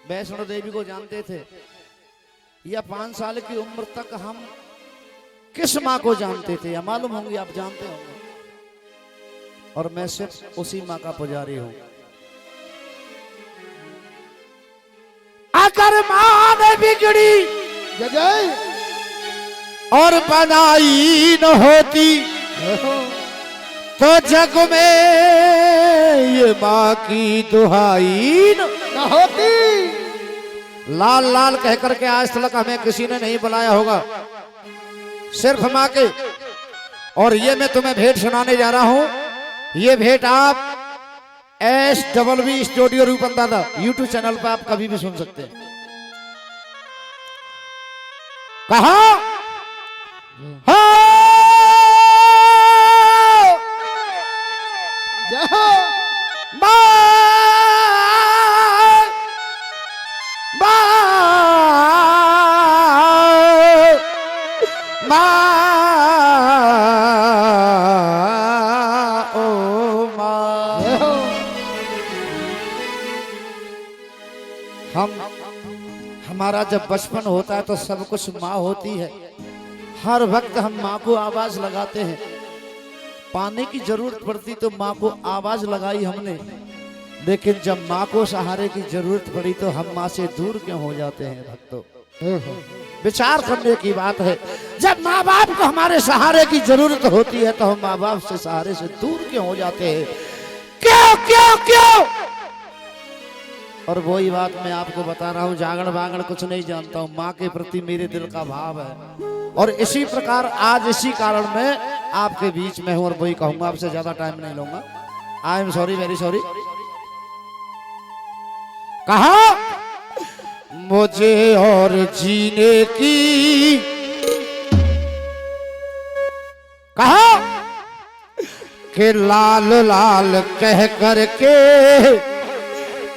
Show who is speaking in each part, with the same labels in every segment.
Speaker 1: वैष्णो देवी को जानते थे, या 5 साल की उम्र तक हम किस माँ को जानते थे, या मालूम होंगे, आप जानते होंगे। और मैं सिर्फ उसी माँ का पुजारी हूं। अगर माँ ने बिगड़ी
Speaker 2: जय
Speaker 1: और बनाई न होती तो जग में ये माँ की दुहाई
Speaker 2: न होती।
Speaker 1: लाल लाल कह करके आज तक हमें किसी ने नहीं बुलाया होगा, सिर्फ माँ के। और ये मैं तुम्हें भेंट सुनाने जा रहा हूं। ये भेंट आप SWV स्टूडियो रूपन दादा YouTube चैनल पर आप कभी भी सुन सकते हैं। कहा हमारा जब बचपन होता है तो सब कुछ माँ होती है। हर वक्त हम माँ को आवाज लगाते हैं, पाने की जरूरत पड़ती तो माँ को आवाज लगाई हमने। लेकिन जब माँ को सहारे की जरूरत पड़ी तो हम माँ से दूर क्यों हो जाते हैं भक्तों? विचार करने की बात है। जब माँ बाप को हमारे सहारे की जरूरत होती है तो हम माँ बाप से सहारे से दूर क्यों हो जाते हैं? क्यों क्यों क्यों? और वही बात मैं आपको बता रहा हूँ, जागरण वागण कुछ नहीं जानता हूँ, माँ के प्रति मेरे दिल का भाव है। और इसी प्रकार आज इसी कारण मैं आपके बीच में हूँ और वही कहूंगा, आपसे ज्यादा टाइम नहीं लूंगा। I am sorry, very sorry. कहा मुझे और जीने की, कहा कि लाल लाल कह करके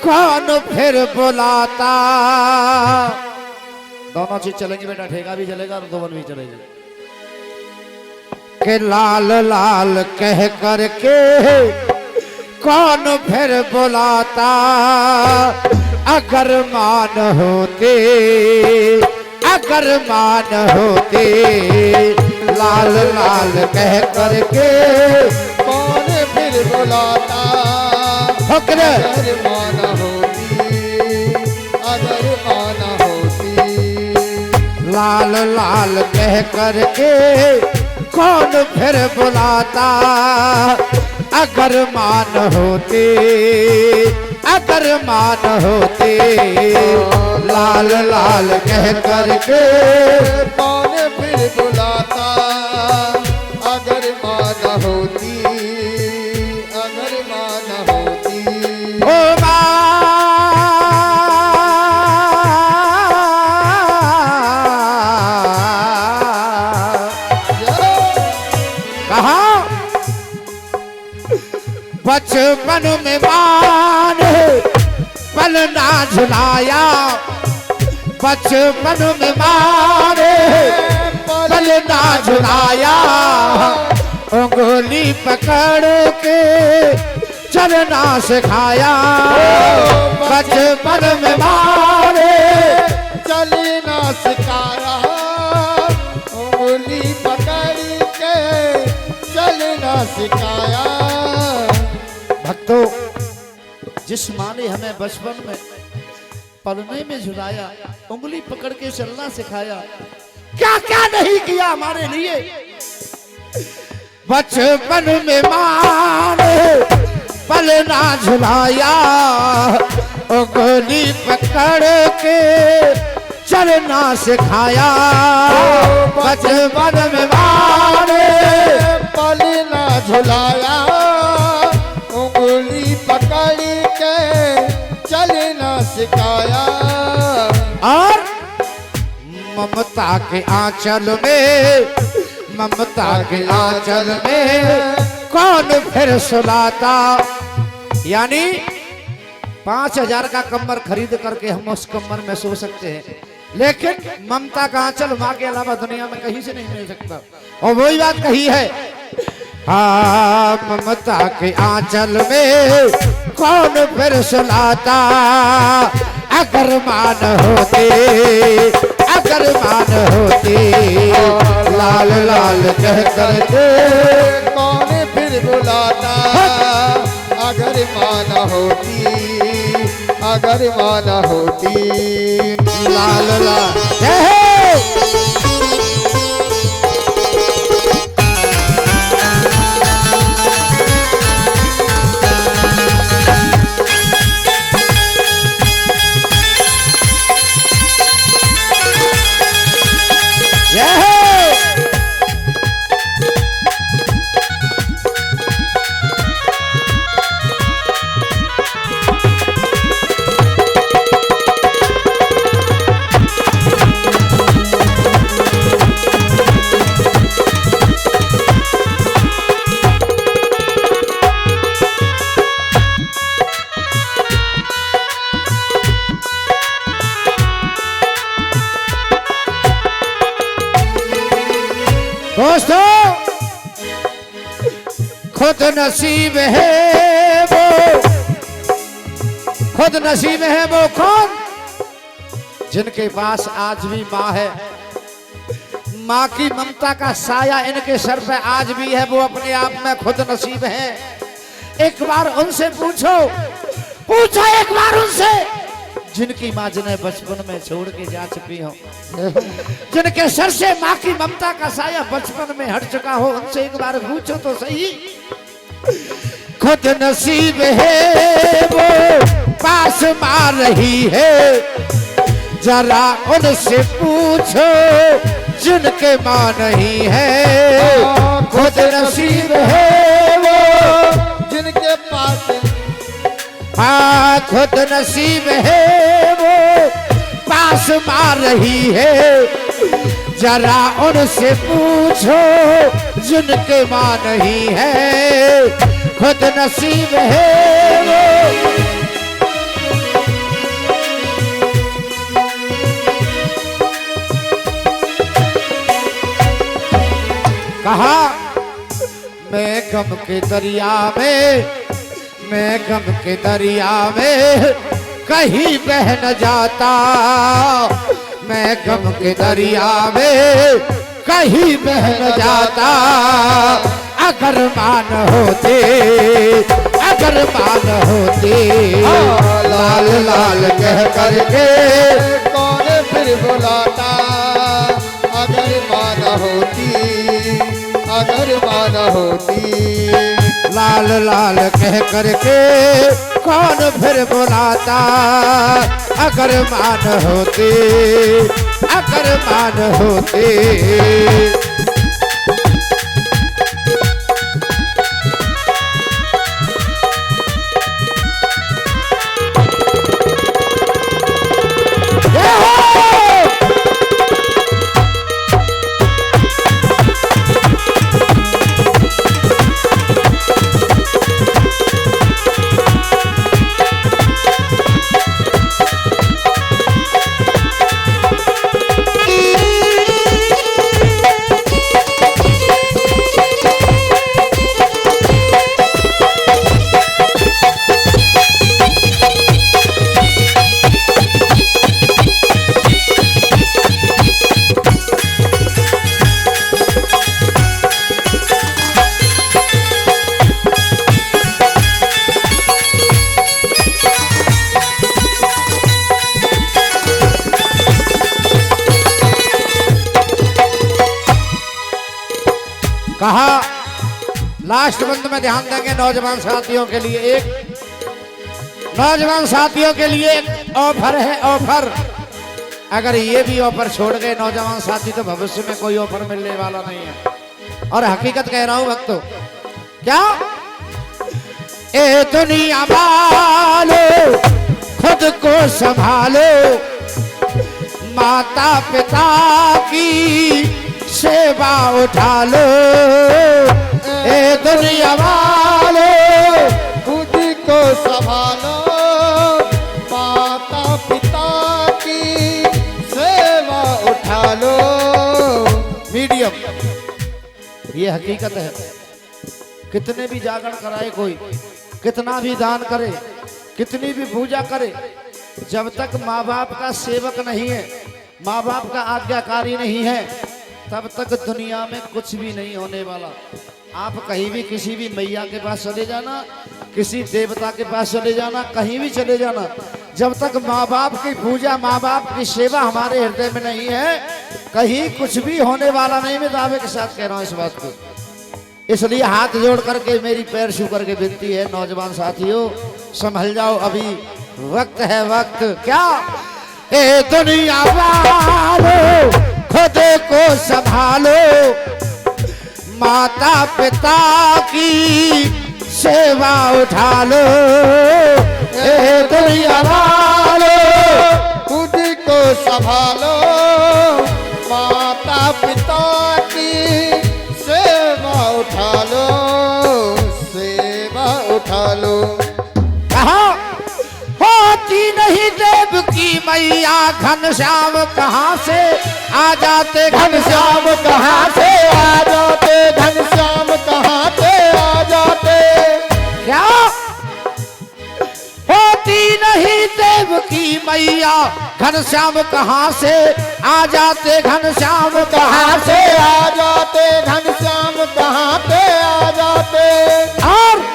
Speaker 1: कौन फिर बुलाता। दोनों चीज चलेंगे बेटा, ठेका भी चलेगा और दोवन भी चलेगी। कि लाल लाल कह करके कौन फिर बुलाता। अगर मान होते, अगर मान होते, लाल लाल कह करके
Speaker 2: कौन फिर बुलाता।
Speaker 1: अगर
Speaker 2: मान होती, अगर मान होती।
Speaker 1: लाल लाल कह करके कौन फिर बुलाता। अगर मान होते, अगर मान होते, लाल लाल कह करके
Speaker 2: कौन फिर बुलाता। अगर मान होती, अगर मान होती।
Speaker 1: ओ कहा बचपन में मान पल ना झुलाया। बचपन में मारे पल ना झुलाया। उंगली पकड़ के चलना सिखाया। बचपन में मारे
Speaker 2: चलना सिखाया। उंगली पकड़ के चलना सिखाया।
Speaker 1: भक्तों, जिस माँ ने हमें बचपन में पलने में झुलाया, उंगली पकड़ के चलना सिखाया, क्या क्या नहीं किया हमारे लिए। बचपन में माँ ने पलना झुलाया। उंगली पकड़ के चलना सिखाया। बचपन में माँ ने
Speaker 2: पलना झुलाया। उंगली पकड़ के चलना सिखाया।
Speaker 1: और ममता के आंचल में, ममता के आंचल में कौन फिर सुलाता। यानी 5,000 का कम्बल खरीद करके हम उस कम्बल में सो सकते हैं, लेकिन ममता का आंचल माँ के अलावा दुनिया में कहीं से नहीं मिल सकता। और वही बात कही है, हाँ ममता के आंचल में कौन फिर सुलाता। अगर अगर मान होते, अगर मान होते, लाल लाल कह करके
Speaker 2: कौन फिर बुलाता, अगर माना होती, अगर माना होती।
Speaker 1: लाल लाल दोस्तों, खुद नसीब है वो, खुद नसीब है वो कौन जिनके पास आज भी माँ है। माँ की ममता का साया इनके सर पे आज भी है, वो अपने आप में खुद नसीब है। एक बार उनसे पूछो, पूछो एक बार उनसे जिनकी माँ जिन्हें बचपन में छोड़ के जा चुकी हो, जिनके सर से माँ की ममता का साया बचपन में हट चुका हो, उनसे एक बार पूछो तो सही। खुद नसीब है वो पास मार रही है, जरा उनसे पूछो जिनके माँ नहीं है। खुद नसीब है वो
Speaker 2: जिनके पास,
Speaker 1: हाँ खुद नसीब है वो पास मार रही है, जरा उनसे पूछो जिनके माँ नहीं है। खुद नसीब है वो। कहा मैं गम के दरिया में, मैं गम के दरिया में कहीं बह न जाता, मैं गम के दरिया में कहीं बह न जाता। अगर मान होते, अगर मान होते, लाल लाल कह करके
Speaker 2: कौन फिर बुलाता, अगर माना होती, अगर माना होती।
Speaker 1: लाल लाल कह करके कौन फिर बुलाता, अगर मान होते, अगर मान होते। कहा लास्ट बंद में ध्यान देंगे नौजवान साथियों के लिए, एक नौजवान साथियों के लिए एक ऑफर है, ऑफर। अगर ये भी ऑफर छोड़ गए नौजवान साथी तो भविष्य में कोई ऑफर मिलने वाला नहीं है। और हकीकत कह रहा हूं भक्तों, क्या ए दुनिया वालो खुद को संभालो, माता पिता की सेवा उठा लो। ए दुनिया वालो
Speaker 2: खुद को संभालो, माता पिता की सेवा उठा लो।
Speaker 1: मीडियम, ये हकीकत है। कितने भी जागरण कराए कोई, कितना भी दान करे, कितनी भी पूजा करे, जब तक माँ बाप का सेवक नहीं है, माँ बाप का आज्ञाकारी नहीं है, तब तक दुनिया में कुछ भी नहीं होने वाला। आप कहीं भी किसी भी मैया के पास चले जाना, किसी देवता के पास चले जाना, कहीं भी चले जाना, जब तक माँ बाप की पूजा, माँ बाप की सेवा हमारे हृदय में नहीं है, कहीं कुछ भी होने वाला नहीं। मैं दावे के साथ कह रहा हूँ इस बात को। इसलिए हाथ जोड़ करके मेरी पैर छू करके विनती है, नौजवान साथियों संभल जाओ, अभी वक्त है, वक्त क्या। ए दुनिया वालों खुद को संभालो, माता पिता की सेवा उठा लो। ए दुनिया वालों
Speaker 2: खुद को संभालो, माता पिता की सेवा उठा लो, सेवा उठा लो।
Speaker 1: कहा होती नहीं देव की मैया, घनश्याम कहाँ से आ जाते,
Speaker 2: घनश्याम कहाँ से आ जाते, घनश्याम कहाँ से आ जाते।
Speaker 1: क्या होती नहीं देव की मैया, घनश्याम कहाँ से आ जाते, घनश्याम कहाँ से
Speaker 2: आ जाते, घनश्याम कहाँ से आ जाते।
Speaker 1: और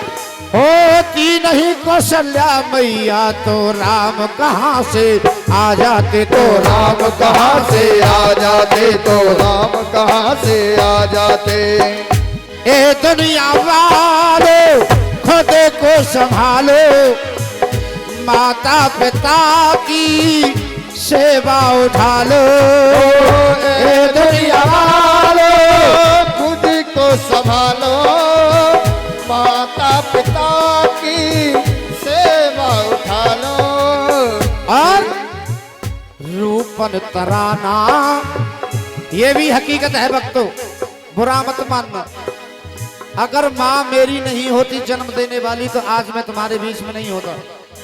Speaker 1: होती नहीं कौशल्या मैया, तो राम कहाँ से आ जाते, तो राम कहाँ से आ जाते, तो
Speaker 2: राम कहाँ से आ जाते।
Speaker 1: ए दुनिया वालों खुद को संभालो, माता पिता की सेवा उठा लो। ए दुनिया वालों
Speaker 2: खुद को संभालो, माता पिता की सेवा उठा लो।
Speaker 1: और रूपन तराना, ये भी हकीकत है भक्तों, बुरा मत मानना। अगर माँ मेरी नहीं होती जन्म देने वाली, तो आज मैं तुम्हारे बीच में नहीं होता,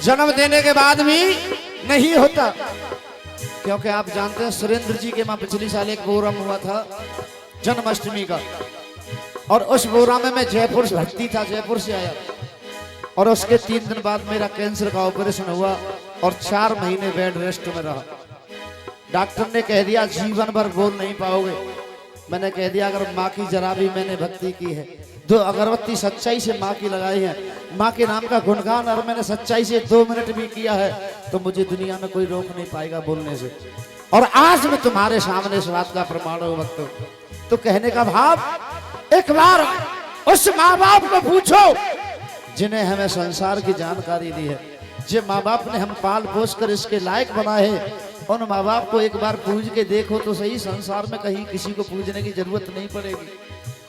Speaker 1: जन्म देने के बाद भी नहीं होता। क्योंकि आप जानते हैं सुरेंद्र जी के माँ पिछली साल एक प्रोग्राम हुआ था जन्माष्टमी का, और उस प्रोग्राम में मैं जयपुर से भर्ती था, जयपुर से आया, और उसके 3 दिन बाद मेरा कैंसर का ऑपरेशन हुआ और 4 महीने बेड रेस्ट में रहा। डॉक्टर ने कह दिया जीवन भर बोल नहीं पाओगे। मैंने कह दिया अगर माँ की जरा भी मैंने भक्ति की है, 2 अगरबत्ती सच्चाई से माँ की लगाई है, माँ के नाम का गुणगान और मैंने सच्चाई से 2 मिनट भी किया है, तो मुझे दुनिया में कोई रोक नहीं पाएगा बोलने से। और आज मैं तुम्हारे सामने इस बात का प्रमाण हूँ भक्तों। तो कहने का भाव, एक बार उस माँ बाप को पूछो जिन्हें हमें संसार की जानकारी दी है, जो माँ बाप ने हम पाल पोस कर इसके लायक बनाए हैं, उन माँ बाप को एक बार पूज के देखो तो सही, संसार में कहीं किसी को पूजने की जरूरत नहीं पड़ेगी।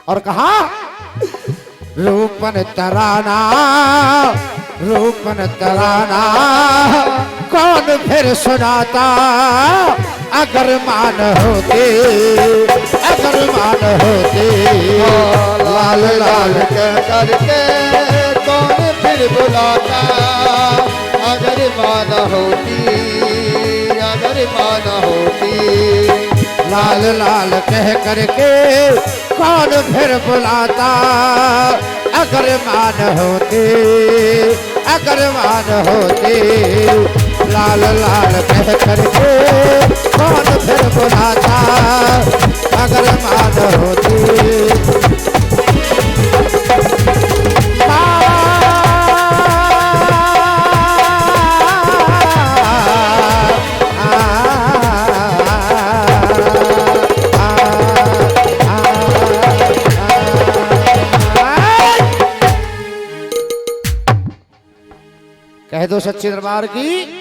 Speaker 1: और कहा रूपन तराना, रूपन तराना कौन फिर सुनाता, अगर मान होते, अगर मान होते।
Speaker 2: लाल लाल कह करके कौन फिर बुलाता, अगर मान होती, अगर मान होती।
Speaker 1: लाल लाल कह करके कौन फिर बुलाता, अगर मान होते, अगर मान होते। लाल लाल कह करके कौन फिर बुलाता, अगर मान होते। कह दो सच्चे दरबार की।